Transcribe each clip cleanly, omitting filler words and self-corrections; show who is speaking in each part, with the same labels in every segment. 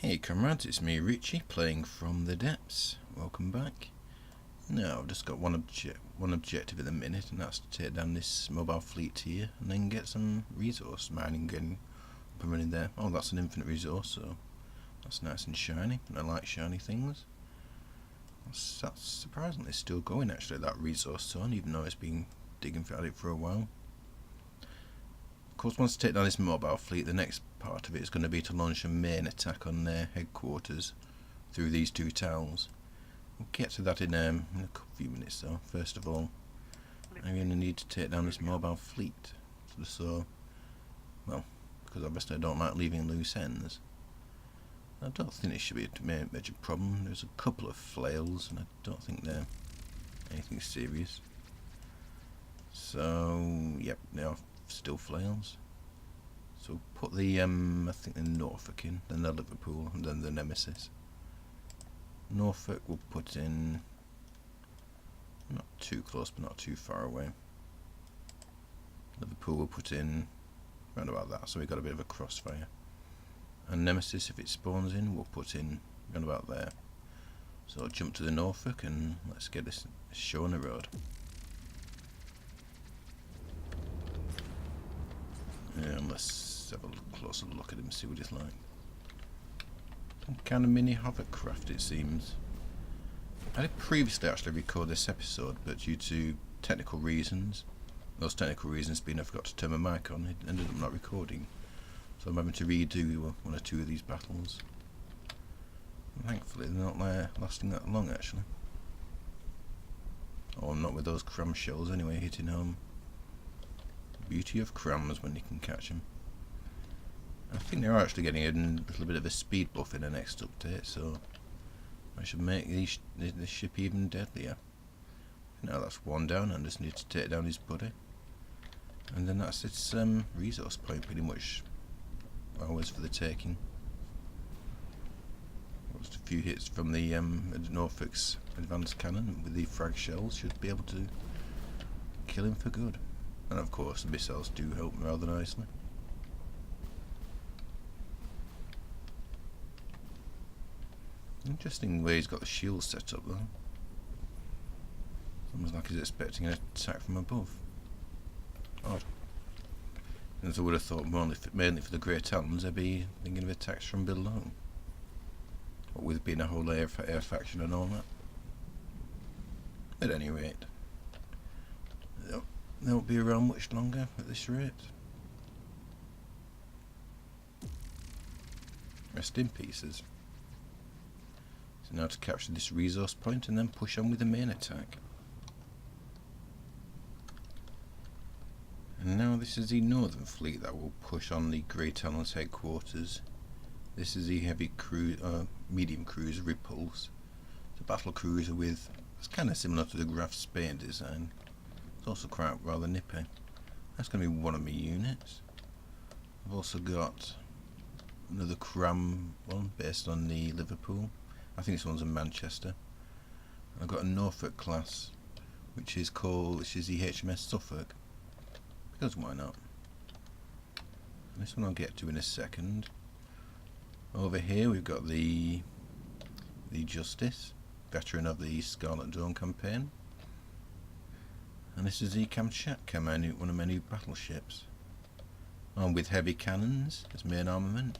Speaker 1: Hey comrades, it's me Richie playing from the depths. Welcome back. Now I've just got one objective at the minute, and that's to take down this mobile fleet here and then get some resource mining going up and running there. Oh, that's an infinite resource, so that's nice and shiny, and I like shiny things. That's surprisingly still going actually, that resource zone, even though it's been digging at it for a while. Of course, once to take down this mobile fleet, the next part of it is going to be to launch a main attack on their headquarters through these two towns. We'll get to that in a few minutes though. First of all, I'm going to need to take down this mobile fleet. So, well, because obviously I don't like leaving loose ends. I don't think it should be a major problem. There's a couple of flails, and I don't think they're anything serious. So, yep, they are still flails. So put the I think the Norfolk in, then the Liverpool, and then the Nemesis. Norfolk we'll put in not too close but not too far away. Liverpool we'll put in around about that, so we've got a bit of a crossfire. And Nemesis, if it spawns in, we'll put in around about there. So I'll jump to the Norfolk and let's get this show on the road. And let's have a closer look at him, see what he's like. Some kind of mini hovercraft, it seems. I did previously actually record this episode, but due to technical reasons, those technical reasons being I forgot to turn my mic on, it ended up not recording. So I'm having to redo one or two of these battles. And thankfully they're not lasting that long actually. Or not with those cram shells anyway, hitting home. Beauty of crams when you can catch them. I think they're actually getting a little bit of a speed buff in the next update, so I should make this ship even deadlier. Now that's one down, I just need to take down his buddy. And then that's its resource point pretty much always for the taking. Just a few hits from the Norfolk's advanced cannon with the frag shells should be able to kill him for good. And of course the missiles do help rather nicely. Interesting way he's got the shield set up though. It's almost like he's expecting an attack from above. Odd. As I would have thought mainly for the Grey Talons they'd be thinking of attacks from below. What with being a whole air faction and all that. At any rate, they won't be around much longer at this rate. Rest in pieces. So now to capture this resource point and then push on with the main attack. And now this is the northern fleet that will push on the Grey Talons headquarters. This is the heavy medium cruiser Repulse. It's a battle cruiser with, it's kind of similar to the Graf Spain design. It's also quite rather nippy. That's going to be one of my units. I've also got another cram one based on the Liverpool. I think this one's in Manchester. I've got a Norfolk class, which is the HMS Suffolk. Because why not? And this one I'll get to in a second. Over here we've got the Justice, veteran of the Scarlet Dawn campaign. And this is the Kamchatka, one of my new battleships. Armed with heavy cannons as main armament.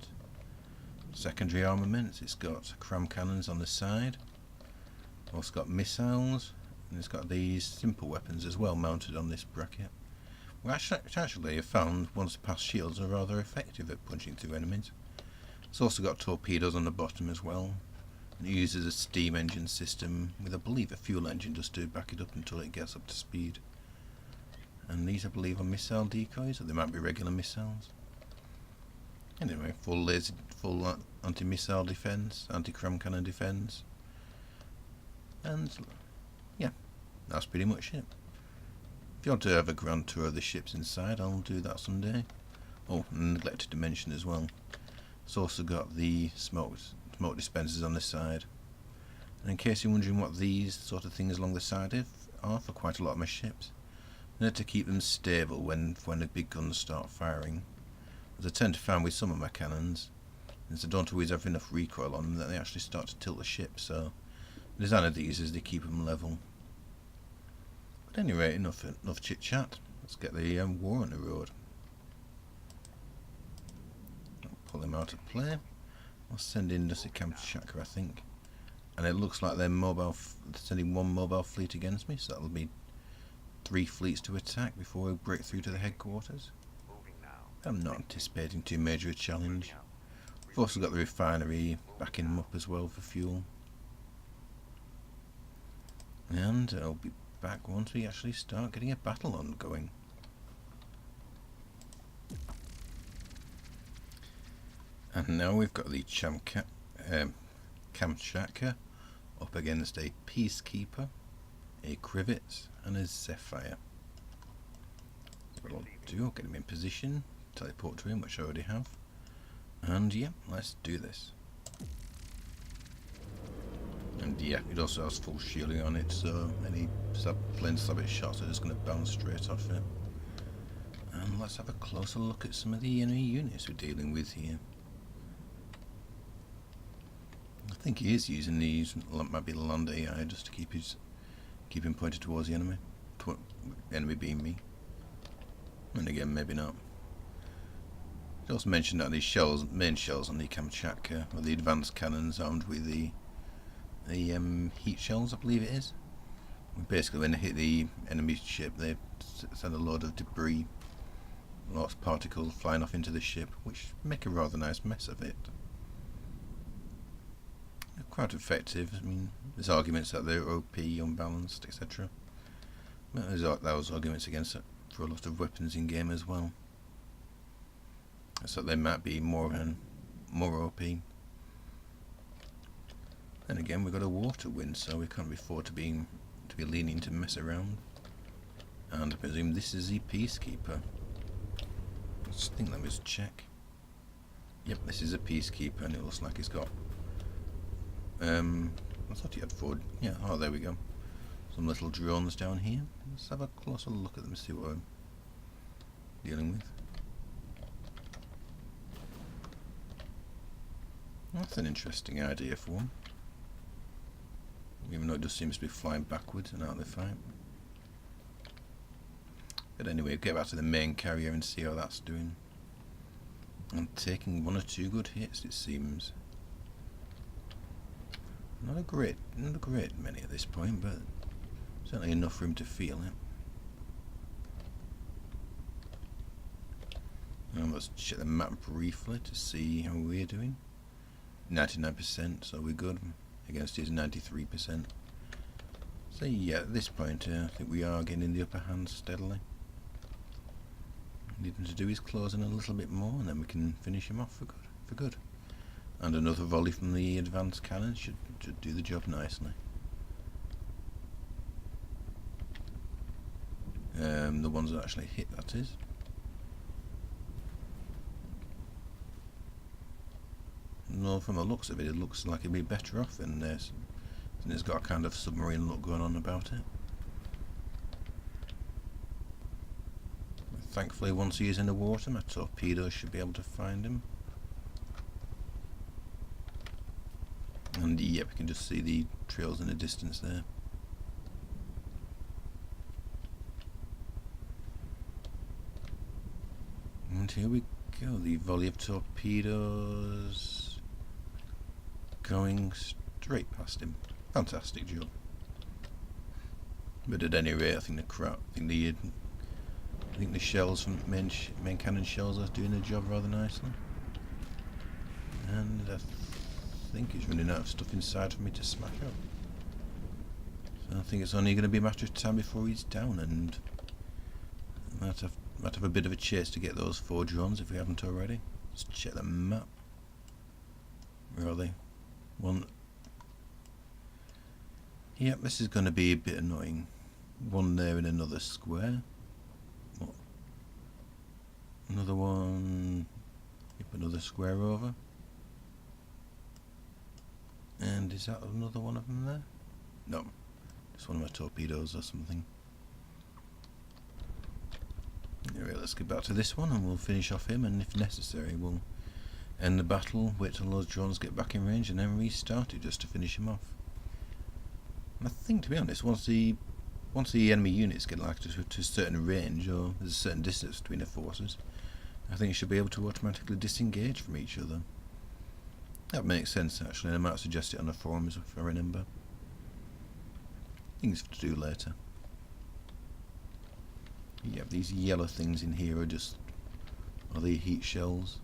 Speaker 1: Secondary armaments, it's got cram cannons on the side. Also got missiles, and it's got these simple weapons as well mounted on this bracket. Well, actually I found once past shields are rather effective at punching through enemies. It's also got torpedoes on the bottom as well. And it uses a steam engine system with I believe a fuel engine just to back it up until it gets up to speed. And these I believe are missile decoys, or they might be regular missiles. Anyway, full anti-missile defense, anti-cram cannon defense. And yeah, that's pretty much it. If you want to have a grand tour of the ships inside, I'll do that someday. Oh, and neglected to mention as well, it's also got the smoke dispensers on the side. And in case you're wondering what these sort of things along the side are for quite a lot of my ships, in order to keep them stable when the big guns start firing, as I tend to find with some of my cannons, since I don't always have enough recoil on them that they actually start to tilt the ship, so the design of these is they keep them level. But anyway, enough chit chat. Let's get the war on the road. I'll pull them out of play. I'll send in just a Kamchatka, I think. And it looks like they're sending one mobile fleet against me, so that'll be 3 fleets to attack before we break through to the headquarters. I'm not anticipating too major a challenge. We've also got the refinery backing them up as well for fuel. And I'll be back once we actually start getting a battle ongoing. And now we've got the Kamchatka up against a Peacekeeper, a Krivets and a Zephyr. What I'll do, I'll get him in position, teleport to him, which I already have. And yeah, let's do this. And yeah, it also has full shielding on it, so any plain sabot shots are just going to bounce straight off it. And let's have a closer look at some of the enemy units we're dealing with here. I think he is using these, might be land AI, just to keep him pointed towards the enemy. Enemy being me. And again, maybe not. It also mentioned that these main shells on the Kamchatka are the advanced cannons armed with the heat shells, I believe it is. Basically, when they hit the enemy ship, they send a load of debris, lots of particles flying off into the ship, which make a rather nice mess of it. They're quite effective. I mean, there's arguments that they're OP, unbalanced, etc. But there's those arguments against it for a lot of weapons in game as well. So they might be more OP. Then again, we've got a war to win, so we can't afford to be leaning to mess around. And I presume this is the Peacekeeper. Let me just check. Yep, this is a Peacekeeper, and it looks like it's got. I thought he had 4. Yeah, oh, there we go. Some little drones down here. Let's have a closer look at them and see what I'm dealing with. That's an interesting idea for one. Even though it just seems to be flying backwards and out of the fight. But anyway, get back to the main carrier and see how that's doing. I'm taking 1 or 2 good hits, it seems. Not a great many at this point, but certainly enough for him to feel it. And let's check the map briefly to see how we're doing. 99%, so we're good. Against his 93%. So yeah, at this point, I think we are getting in the upper hand steadily. Need him to do his closing a little bit more, and then we can finish him off for good. And another volley from the advanced cannon should do the job nicely. The ones that actually hit, that is. No, from the looks of it, it looks like it'd be better off than this. And it's got a kind of submarine look going on about it. Thankfully, once he is in the water, my torpedoes should be able to find him. And yep, we can just see the trails in the distance there. And here we go, the volley of torpedoes going straight past him. Fantastic job. But at any rate, I think the shells from main cannon shells are doing the job rather nicely. And I think he's running out of stuff inside for me to smack up. So I think it's only going to be a matter of time before he's down, and I might have a bit of a chase to get those 4 drones if we haven't already. Let's check the map. Where are they? One. Yep, this is going to be a bit annoying. One there in another square. What? Another one. Yep, another square over. And is that another one of them there? No. Just one of my torpedoes or something. Anyway, let's get back to this one and we'll finish off him, and if necessary we'll end the battle, wait till those drones get back in range, and then restart it just to finish him off. And I think, to be honest, once the enemy units get like to a certain range, or there's a certain distance between the forces, I think you should be able to automatically disengage from each other. That makes sense, actually, and I might suggest it on the forums if I remember. Things to do later. Yeah, these yellow things in here are the heat shells.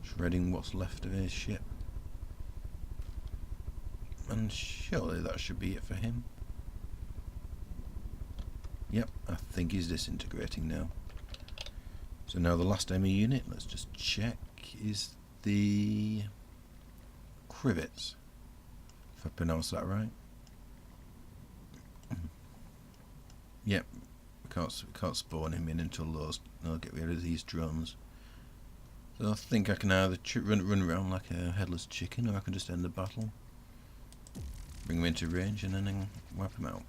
Speaker 1: Shredding what's left of his ship. And surely that should be it for him. Yep, I think he's disintegrating now. So now the last enemy unit, let's just check, is the Crivets, if I pronounce that right. Yep, we can't spawn him in until they'll get rid of these drones. So I think I can either run around like a headless chicken, or I can just end the battle, bring him into range, and then wipe him out.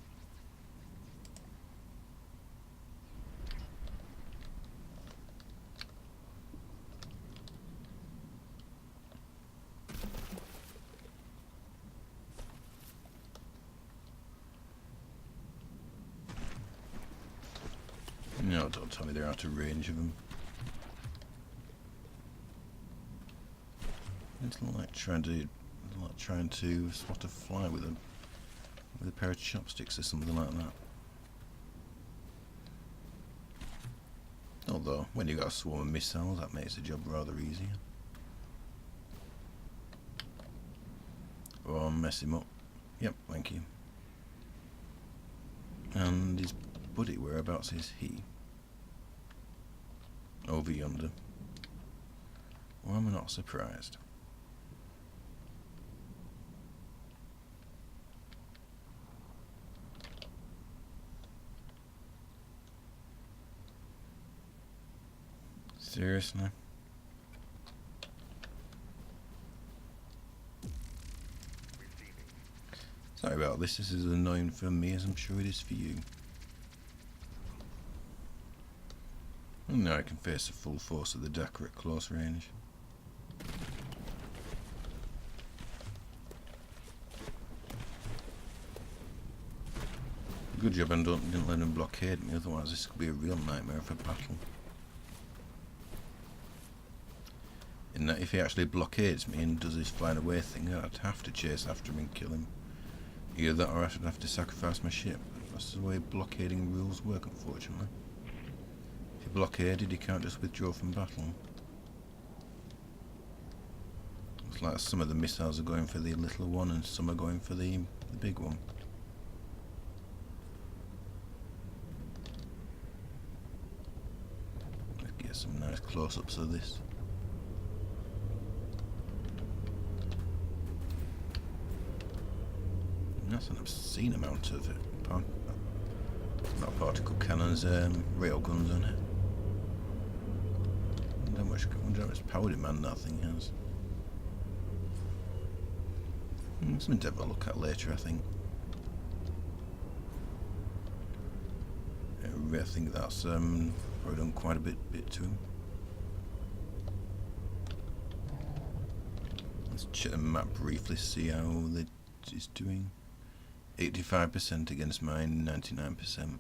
Speaker 1: No, don't tell me they're out of range of them. It's like trying to swat a fly with a pair of chopsticks or something like that. Although, when you got a swarm of missiles, that makes the job rather easier. Oh, mess him up. Yep, thank you. And his buddy, whereabouts is he? Over yonder. Well, I'm not surprised. Seriously? Sorry about this. This is as annoying for me as I'm sure it is for you. And now I can face the full force of the Dakar at close range. Good job I didn't let him blockade me, otherwise this could be a real nightmare of a battle. In that if he actually blockades me and does his flying away thing, I'd have to chase after him and kill him. Either that or I'd have to sacrifice my ship. That's the way blockading rules work, unfortunately. If you're blockaded, you can't just withdraw from battle. Looks like some of the missiles are going for the little one and some are going for the big one. Let's get some nice close-ups of this. That's an obscene amount of it. Not particle cannons, rail guns on it. I wonder how much power demand that thing has. Something to have a look at later, I think. I think that's probably done quite a bit to him. Let's check the map briefly, see how it's doing. 85% against mine, 99%.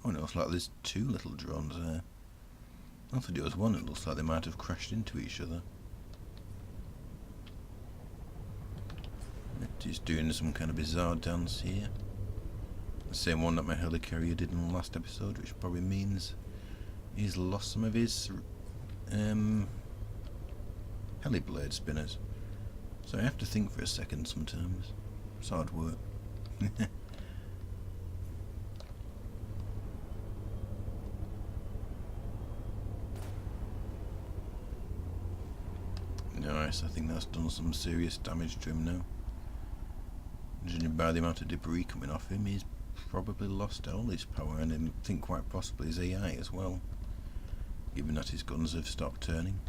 Speaker 1: Oh no, it's like there's two little drones there. I thought it was one, it looks like they might have crashed into each other. He's doing some kind of bizarre dance here. The same one that my helicarrier did in the last episode, which probably means he's lost some of his heliblade spinners. So I have to think for a second sometimes. It's hard work. Nice, I think that's done some serious damage to him now. Judging by the amount of debris coming off him, he's probably lost all his power, and I think quite possibly his AI as well, given that his guns have stopped turning.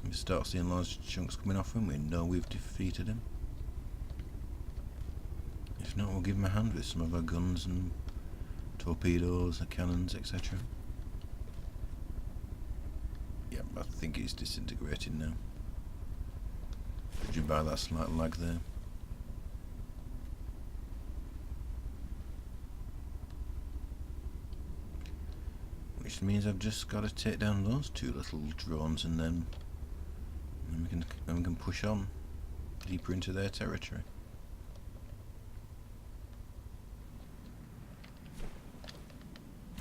Speaker 1: If we start seeing large chunks coming off him, we know we've defeated him. If not, we'll give him a hand with some of our guns and torpedoes and cannons, etc. Yep, I think it's disintegrating now. Judging by that slight lag there. Which means I've just got to take down those two little drones and then we can push on deeper into their territory.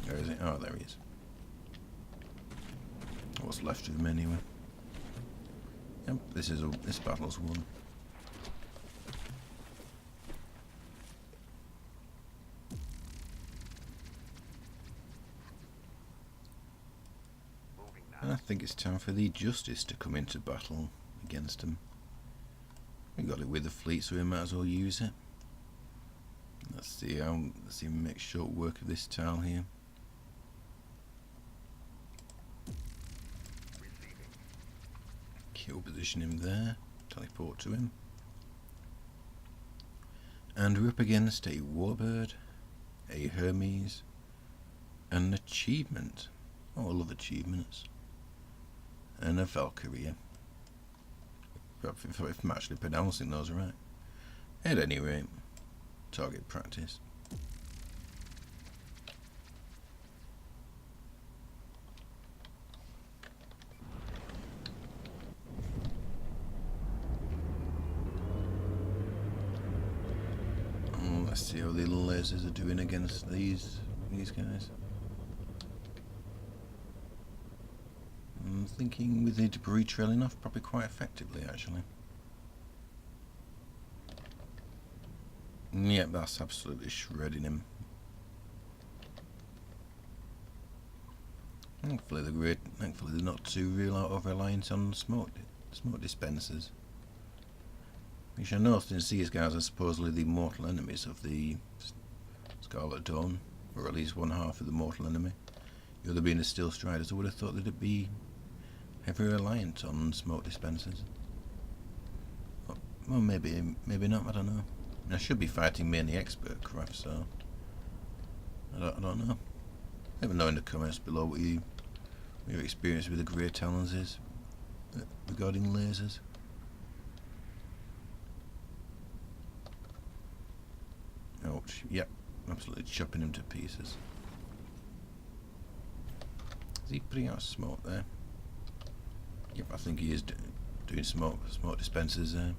Speaker 1: Where is it? Oh, there he is. What's left of him anyway. Yep, this battle's won. I think it's time for the Justice to come into battle against him. We got it with the fleet, so we might as well use it. Let's see him make short work of this tile here. Kill position him there, teleport to him. And we're up against a Warbird, a Hermes, and an achievement. Oh, I love achievements. And a Valkyrie. If I'm actually pronouncing those right. At any rate, target practice. Let's see how the lasers are doing against these guys. I'm thinking with the debris trailing off probably quite effectively actually. Yep, that's absolutely shredding him. Thankfully they're not too real over reliant on smoke dispensers. Which I know since these guys are supposedly the mortal enemies of the Scarlet Dawn, or at least one half of the mortal enemy. The other being the Steel Striders, I would have thought that it'd be heavily reliant on smoke dispensers. Well, maybe not, I don't know. I should be fighting mainly expert craft, so I don't know. Let me know in the comments below what your experience with the Grey Talons is regarding lasers. Ouch, yep, absolutely chopping him to pieces. Is he putting out smoke there? Yep, I think he is doing smoke dispensers there.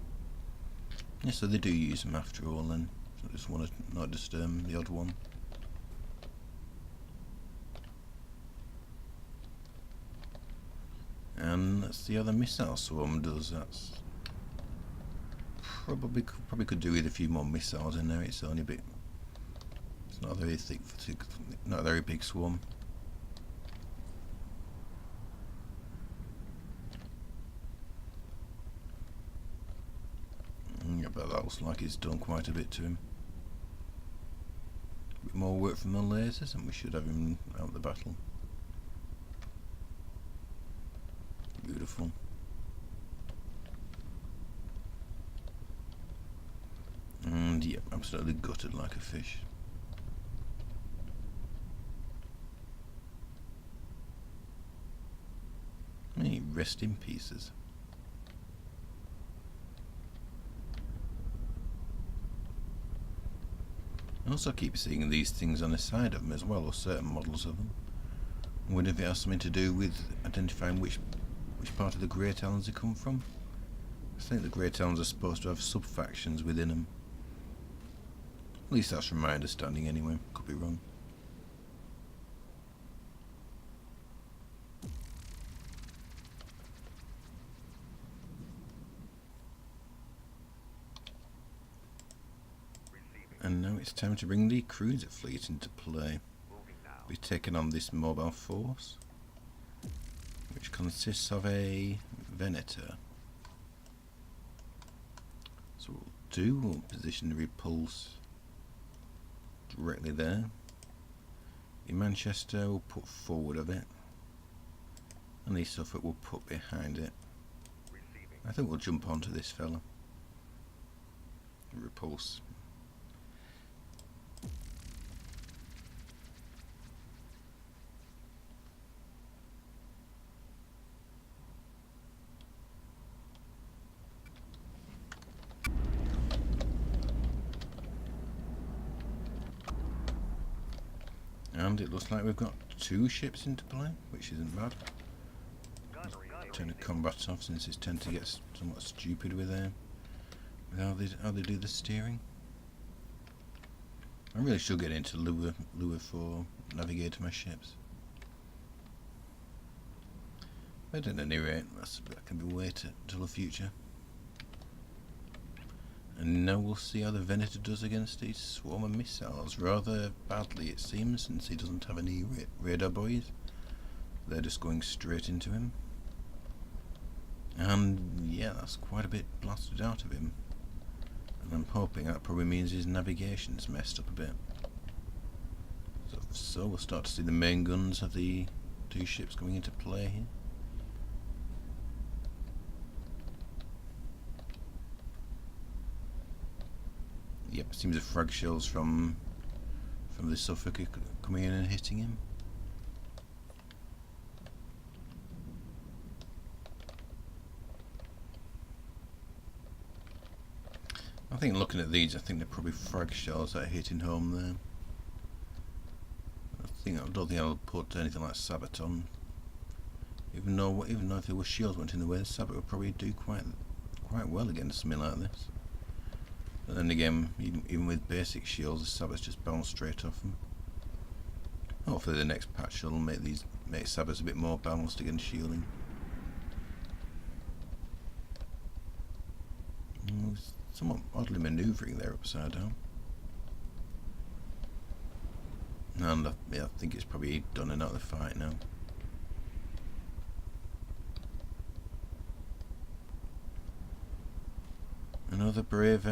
Speaker 1: Yeah, so they do use them after all then. So I just want to not disturb the odd one. And that's the other missile swarm does. That's probably could do with a few more missiles in there. It's only a bit. It's not a very thick, not a very big swarm. Yeah, but that looks like it's done quite a bit to him. A bit more work from the lasers, and we should have him out of the battle. Beautiful. And yeah, absolutely gutted like a fish. Hey, rest in pieces. I also keep seeing these things on the side of them as well, or certain models of them. I wonder if it has something to do with identifying which part of the Grey Talons they come from. I think the Grey Talons are supposed to have sub-factions within them. At least that's from my understanding anyway, could be wrong. And now it's time to bring the cruiser fleet into play. We've taken on this mobile force, which consists of a Venator. So we'll position the repulse directly there. The Manchester will put forward of it, and the Suffolk will put behind it. I think we'll jump onto this fella. Repulse. And it looks like we've got 2 ships into play, which isn't bad. Turn the combat off since it's tend to get somewhat stupid with how they do the steering. I really should get into lure for navigating my ships. But at any rate, that can be waited till the future. And now we'll see how the Venator does against these swarm of missiles. Rather badly it seems, since he doesn't have any radar buoys. They're just going straight into him. And yeah, that's quite a bit blasted out of him. And I'm hoping that probably means his navigation's messed up a bit. So we'll start to see the main guns of the 2 ships coming into play here. Yep, it seems the frag shells from the Suffolk are coming in and hitting him. I think looking at these, I think they're probably frag shells that are hitting home there. I don't think I'll put anything like Sabot on. Even though if there were shields went in the way, the Sabot would probably do quite well against something like this. But then again, even with basic shields, the Sabots just bounce straight off them. Hopefully the next patch will make Sabots a bit more balanced against shielding. Somewhat oddly manoeuvring there upside down. And I think it's probably done and out of the fight now. Another brave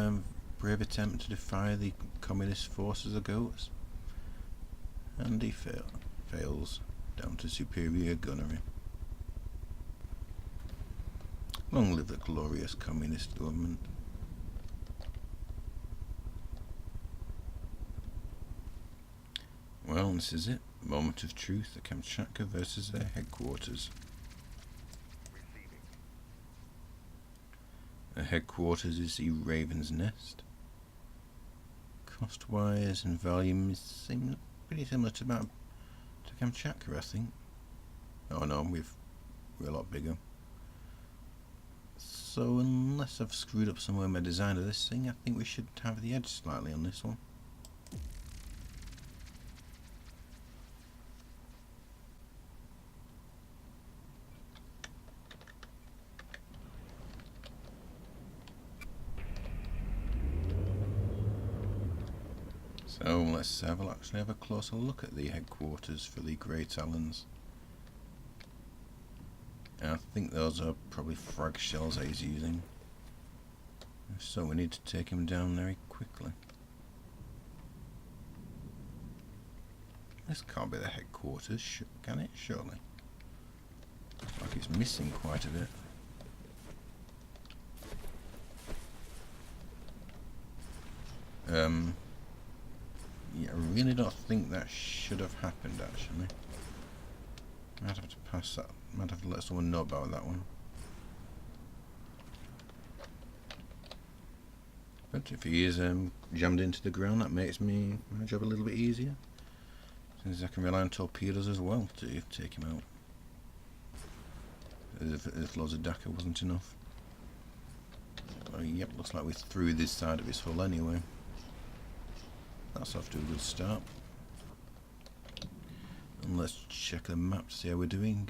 Speaker 1: attempt to defy the communist forces of goats. And he fails, down to superior gunnery. Long live the glorious communist government. Well, this is it. Moment of truth. The Kamchatka versus their headquarters. The headquarters is the Raven's Nest. Cost-wise and volume seem pretty similar to Kamchatka, I think. Oh no, we're a lot bigger. So unless I've screwed up somewhere in my design of this thing, I think we should have the edge slightly on this one. So let's actually have a closer look at the headquarters for the Grey Talons. I think those are probably frag shells that he's using. So we need to take him down very quickly. This can't be the headquarters, can it? Surely. Looks like it's missing quite a bit. Yeah, I really don't think that should have happened, actually. Might have to pass that. Might have to let someone know about that one. But if he is jammed into the ground, that makes my job a little bit easier. Since I can rely on torpedoes as well to take him out. If loads of Dakar wasn't enough. Yep, looks like we're through this side of his hull anyway. That's off to a good start. And let's check the map to see how we're doing.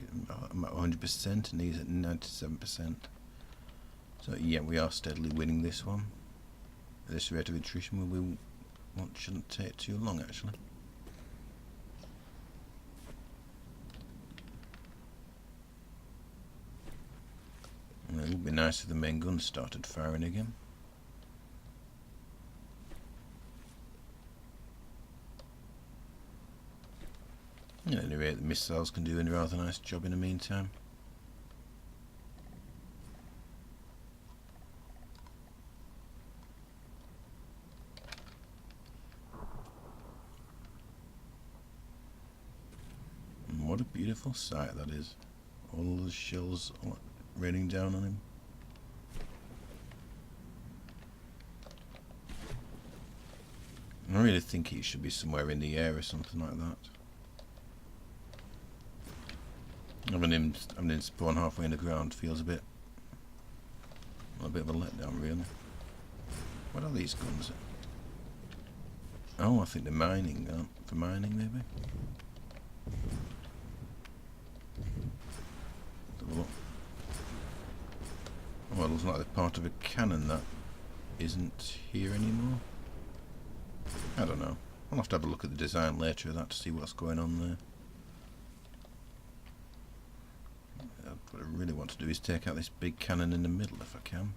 Speaker 1: I'm at 100% and he's at 97%. So yeah, we are steadily winning this one. This rate of attrition shouldn't take too long actually. And it would be nice if the main gun started firing again. At any rate, the missiles can do a rather nice job in the meantime. And what a beautiful sight that is. All those shells raining down on him. I really think he should be somewhere in the air or something like that. Having him spawn halfway in the ground feels a bit of a letdown, really. What are these guns? Oh, I think they're mining, for mining maybe? Have a look. Oh, it looks like they're part of a cannon that isn't here anymore. I don't know. I'll have to have a look at the design later of that to see what's going on there. What I really want to do is take out this big cannon in the middle if I can.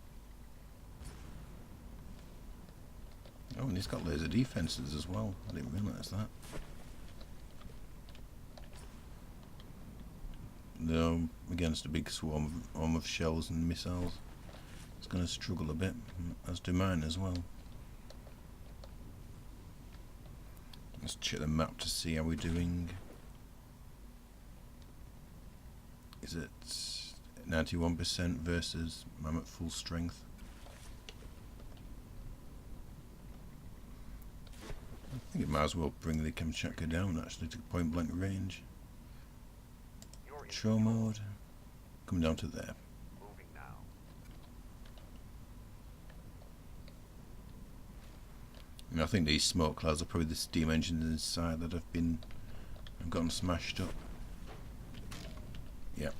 Speaker 1: Oh, and he's got laser defences as well. I didn't realise that. Though, against a big swarm of shells and missiles, it's going to struggle a bit, as do mine as well. Let's check the map to see how we're doing. Is it 91% versus I'm at full strength? I think it might as well bring the Kamchatka down actually to point blank range. Control mode. Come down to there. And I think these smoke clouds are probably the steam engines inside that have gotten smashed up. Yep.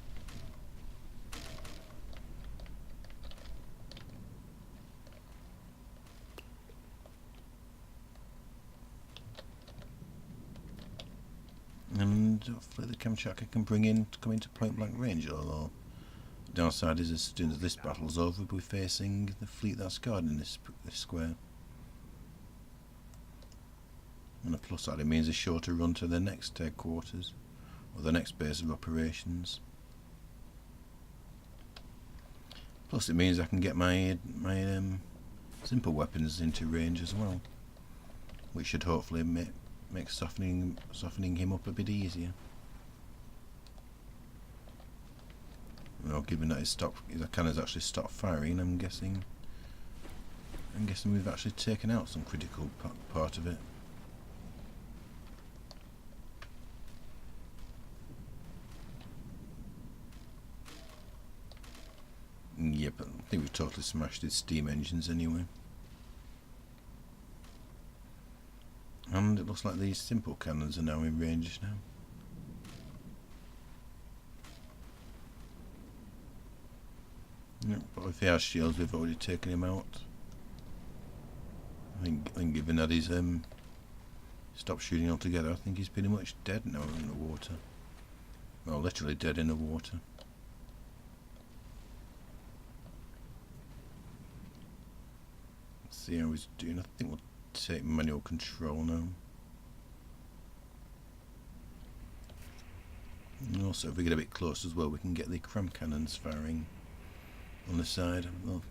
Speaker 1: And hopefully the Kamchatka can come into point blank range, although the downside is as soon as this battle's over we'll be facing the fleet that's guarding this square. And the plus side, it means a shorter run to the next headquarters or the next base of operations. Plus it means I can get my simple weapons into range as well, which should hopefully make softening him up a bit easier. Well, given that his cannon's actually stopped firing, I'm guessing we've actually taken out some critical part of it. Yep, I think we've totally smashed his steam engines anyway. And it looks like these simple cannons are now in range now. Yep, but if he has shields, we've already taken him out. I think given that he's stopped shooting altogether, I think he's pretty much dead now in the water. Well, literally dead in the water. Let's see how he's doing. I think we'll take manual control now. And also, if we get a bit close as well, we can get the cram cannons firing on the side. Well,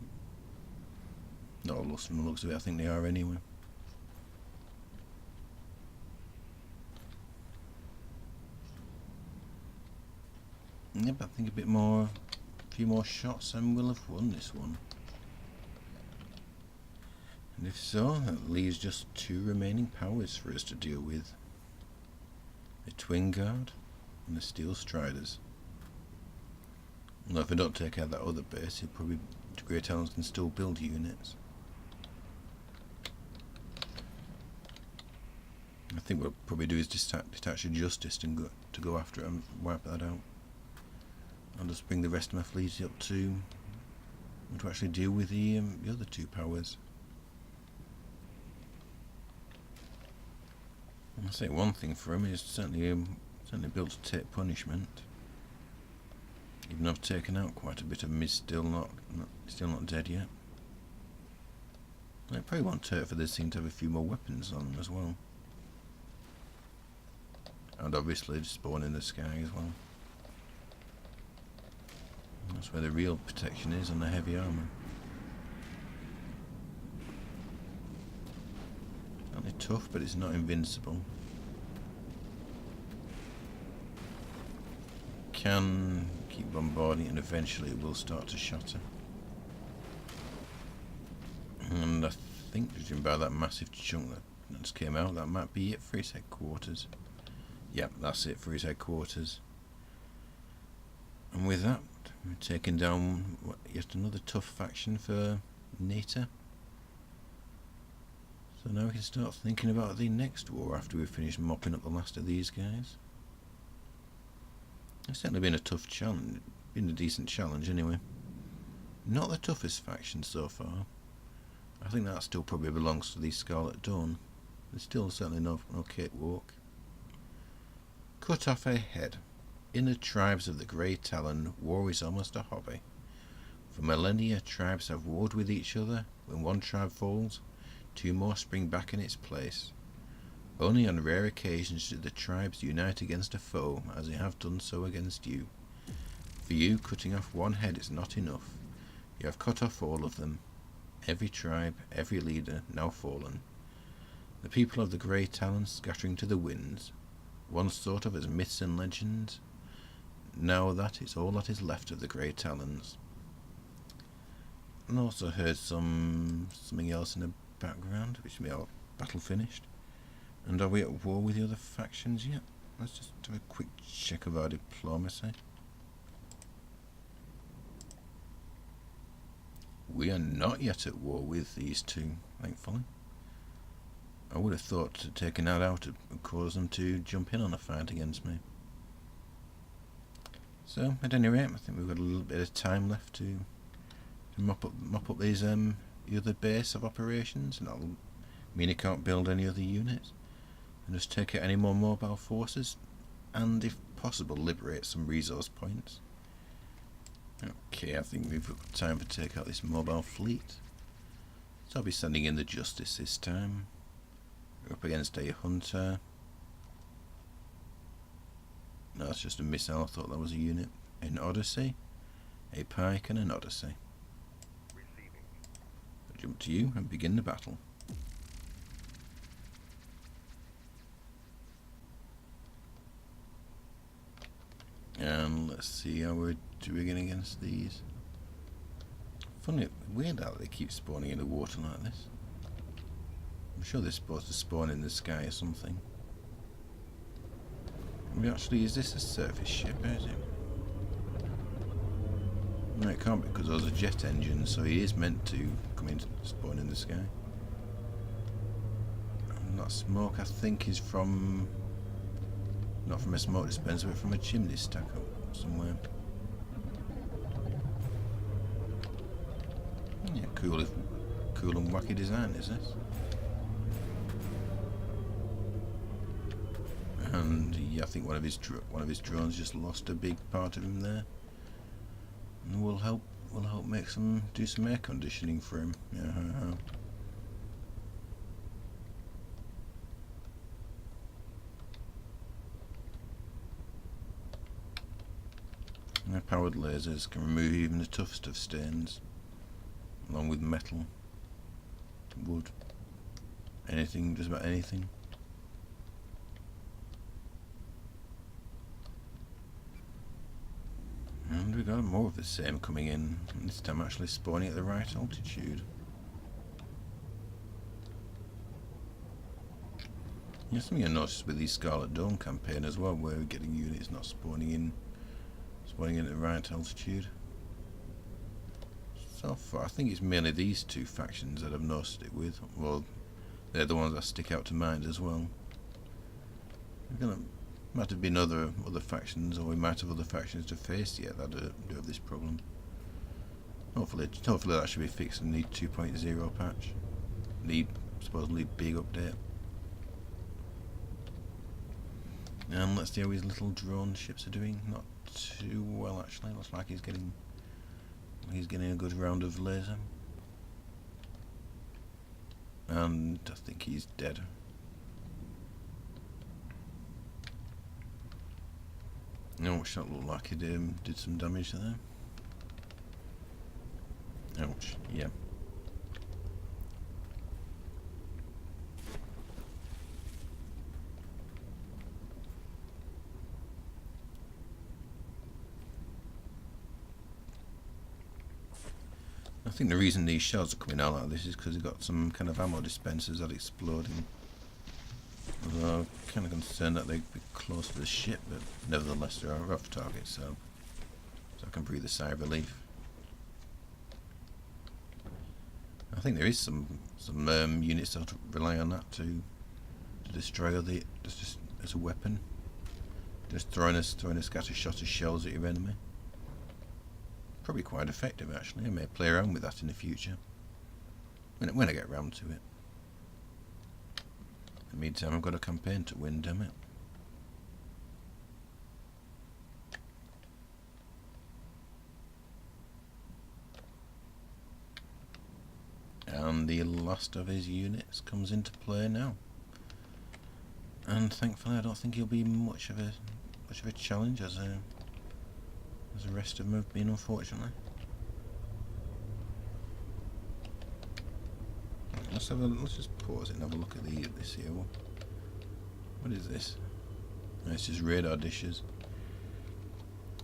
Speaker 1: not all lost from the looks of it, I think they are anyway. Yep, I think a few more shots and we'll have won this one. And if so, that leaves just 2 remaining powers for us to deal with. The Twin Guard and the Steel Striders. Well, if I don't take out that other base, the Grey Talons can still build units. I think what we'll probably do is detach a Justice and go after it and wipe that out. I'll just bring the rest of my fleet up to actually deal with the other 2 powers. I'll say one thing for him is certainly built to take punishment. Even though I've taken out quite a bit of him, he's still not dead yet. I probably won't take for this thing to have a few more weapons on him as well. And obviously spawn in the sky as well. That's where the real protection is on the heavy armour. Only tough, but it's not invincible. Can keep bombarding and eventually it will start to shatter. And I think, judging by that massive chunk that just came out, that might be it for his headquarters. Yep, that's it for his headquarters. And with that, we're taking down yet another tough faction for Nita. So now we can start thinking about the next war after we've finished mopping up the last of these guys. It's certainly been a tough challenge, been a decent challenge anyway. Not the toughest faction so far. I think that still probably belongs to the Scarlet Dawn. There's still certainly no cakewalk. Cut off a head. In the tribes of the Grey Talon, war is almost a hobby. For millennia, tribes have warred with each other. When one tribe falls, two more spring back in its place. Only on rare occasions do the tribes unite against a foe, as they have done so against you. For you, cutting off one head is not enough. You have cut off all of them. Every tribe, every leader, now fallen. The people of the Grey Talons scattering to the winds, once thought of as myths and legends. Now that is all that is left of the Grey Talons. And also heard something else in the background, which may our battle finished. And are we at war with the other factions yet? Let's just have a quick check of our diplomacy. We are not yet at war with these two, thankfully. I would have thought taking that out would cause them to jump in on a fight against me. So, at any rate, I think we've got a little bit of time left to mop up these the other base of operations, and that'll mean I can't build any other units. And just take out any more mobile forces, and if possible, liberate some resource points. Okay, I think we've got time to take out this mobile fleet. So I'll be sending in the Justice this time. We're up against a Hunter. No, that's just a missile. I thought that was a unit. An Odyssey, a Pike, and an Odyssey. I'll jump to you and begin the battle. And let's see how we're doing against these. Funny, weird how they keep spawning in the water like this. I'm sure they're supposed to spawn in the sky or something. Actually, is this a surface ship, is it? No, it can't be, because those are jet engines, so he is meant to come in, spawn in the sky. And that smoke, I think, is from... not from a smoke dispenser, but from a chimney stack up somewhere. Yeah, cool and wacky design is this. And yeah, I think one of his drones just lost a big part of him there, and we'll help do some air conditioning for him. Yeah. Our powered lasers can remove even the toughest of stains, along with metal, wood, anything, just about anything. And we got more of the same coming in, and this time actually spawning at the right altitude. Yeah, something I noticed with the Scarlet Dawn campaign as well, where we're getting units not spawning in at the right altitude. So far, I think it's mainly these two factions that I've noticed it with. Well, they're the ones that stick out to mind as well. Might have been other factions, or we might have other factions to face yet that do have this problem. Hopefully that should be fixed in the 2.0 patch. The supposedly big update. And let's see how his little drone ships are doing. Not too well actually. Looks like he's getting a good round of laser. And I think he's dead. Ouch, that looked like he did some damage there. Ouch, yeah. I think the reason these shells are coming out like this is because they've got some kind of ammo dispensers that are exploding. Although I'm kind of concerned that they'd be close to the ship, but nevertheless they are off target, so can breathe a sigh of relief. I think there is some units that rely on that to destroy just as a weapon. Just throwing a scatter shot of shells at your enemy. Probably quite effective actually. I may play around with that in the future when I get round to it. In the meantime, I've got a campaign to win, damn it. And the last of his units comes into play now. And thankfully, I don't think he'll be much of a challenge as the rest of them have been, unfortunately. Let's just pause it and have a look at this here. What is this? Oh, it's just radar dishes.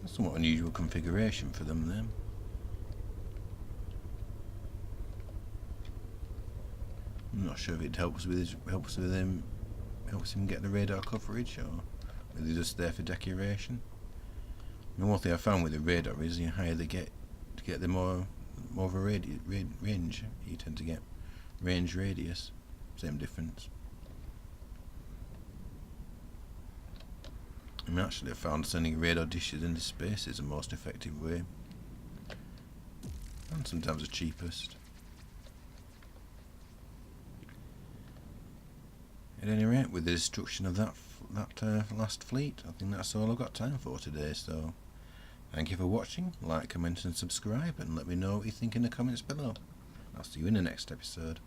Speaker 1: That's a somewhat unusual configuration for them then. I'm not sure if it helps him get the radar coverage, or are they just there for decoration. I mean, one thing I found with the radar is the higher they get, the more of a range you tend to get. Range, radius, same difference. I mean, actually I found sending radar dishes into space is the most effective way, and sometimes the cheapest. At any rate, with the destruction of that last fleet, I think that's all I've got time for today, so thank you for watching. Like, comment and subscribe, and let me know what you think in the comments below. I'll see you in the next episode.